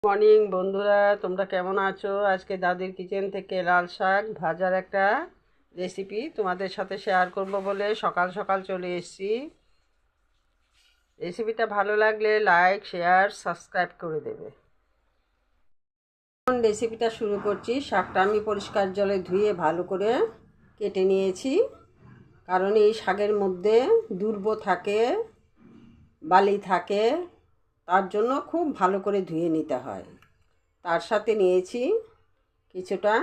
Morning বন্ধুরা, তোমরা কেমন আছো? আজকে দাদির কিচেন থেকে লাল শাক ভাজার একটা রেসিপি তোমাদের সাথে শেয়ার করব বলে সকাল সকাল চলে এসেছি। রেসিপিটা ভালো লাগলে লাইক, শেয়ার, সাবস্ক্রাইব করে দেবে। এখন রেসিপিটা শুরু করছি। শাকটা আমি পরিষ্কার জলে ধুয়ে ভালো করে কেটে নিয়েছি, কারণ এই শাকের মধ্যে দুর্ব থাকে, বালি থাকে, তার জন্য খুব ভালো করে ধুয়ে নিতে হয়। তার সাথে নিয়েছি কিছুটা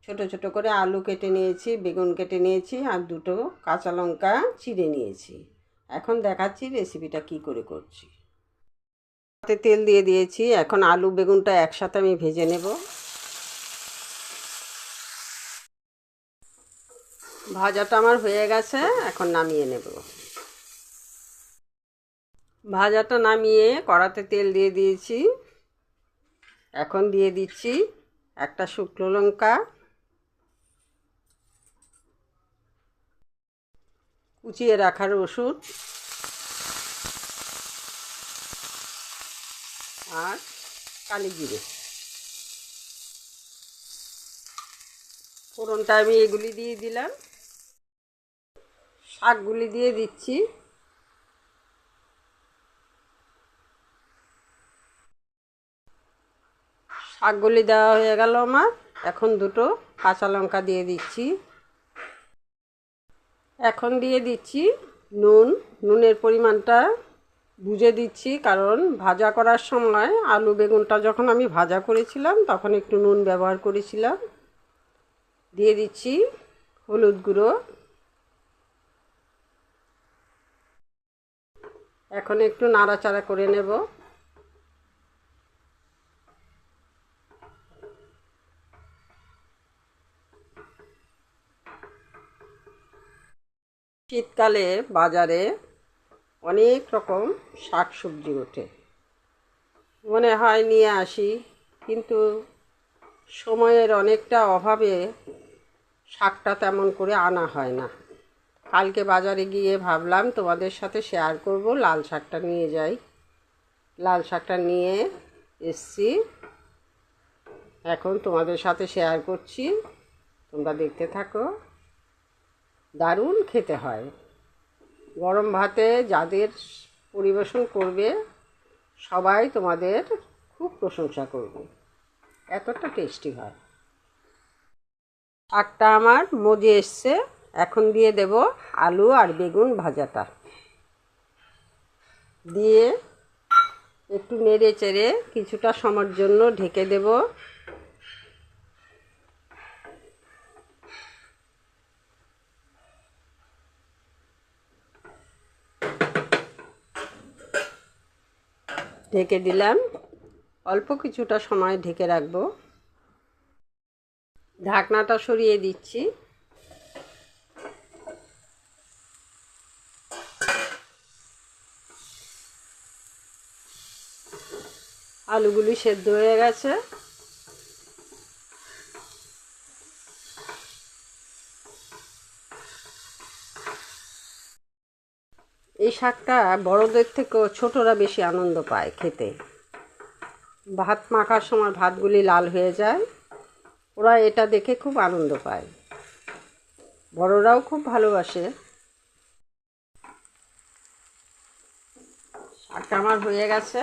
ছোট ছোট করে আলু কেটে নিয়েছি, বেগুন কেটে নিয়েছি, আর দুটো কাঁচা লঙ্কা চিড়ে নিয়েছি। এখন দেখাচ্ছি রেসিপিটা কি করে করছি। তাতে তেল দিয়ে দিয়েছি। এখন আলু বেগুনটা একসাথে আমি ভেজে নেব। ভাজাটা আমার হয়ে গেছে, এখন নামিয়ে নেব। ভাজাটা নামিয়ে কড়াতে তেল দিয়ে দিয়েছি। এখন দিয়ে দিচ্ছি একটা শুকনো লঙ্কা, কুচিয়ে রাখা রসুন আর কালি জিরে। ফোড়নটা আমি এগুলি দিয়ে দিলাম। শাকগুলি দিয়ে দিচ্ছি। শাকগুলি দেওয়া হয়ে গেল আমার। এখন দুটো কাঁচা লঙ্কা দিয়ে দিচ্ছি। এখন দিয়ে দিচ্ছি নুনের পরিমাণটা বুঝে দিচ্ছি, কারণ ভাজা করার সময় আলু বেগুনটা যখন আমি ভাজা করেছিলাম তখন একটু নুন ব্যবহার করেছিলাম। দিয়ে দিচ্ছি হলুদ গুঁড়ো। এখন একটু নাড়াচাড়া করে নেব। শীতকালে বাজারে অনেক রকম শাক সবজি ওঠে, মনে হয় নিয়ে আসি, কিন্তু সময়ের অনেকটা অভাবে শাকটা তেমন করে আনা হয় না। কালকে বাজারে গিয়ে ভাবলাম তোমাদের সাথে শেয়ার করব, লাল শাকটা নিয়ে যাই। লাল শাকটা নিয়ে এসছি, এখন তোমাদের সাথে শেয়ার করছি। তোমরা দেখতে থাকো। দারুণ খেতে হয়। গরম ভাতে যাদের পরিবেশন করবে সবাই তোমাদের খুব প্রশংসা করবে, এতটা টেস্টি হয়। শাকটা আমার মজে এসছে। এখন দিয়ে দেব আলু আর বেগুন ভাজাটা। দিয়ে একটু নেড়ে চেড়ে কিছুটা সময়ের জন্য ঢেকে দেব। ঢেকে দিলাম। অল্প কিছুটা সময় ঢেকে রাখবো। ঢাকনাটা সরিয়ে দিচ্ছি। আলুগুলি সেদ্ধ হয়ে গেছে। এই শাকটা বড়দের থেকেও ছোটরা বেশি আনন্দ পায় খেতে। ভাত মাখার সময় ভাতগুলি লাল হয়ে যায়, ওরা এটা দেখে খুব আনন্দ পায়। বড়রাও খুব ভালোবাসে। শাকটা আমার হয়ে গেছে।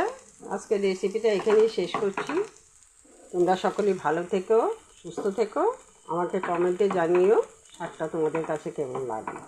আজকের রেসিপিটা এখানেই শেষ করছি। তোমরা সকলেই ভালো থেকো, সুস্থ থেকো। আমাকে কমেন্টে জানিও শাকটা তোমাদের কাছে কেমন লাগলো।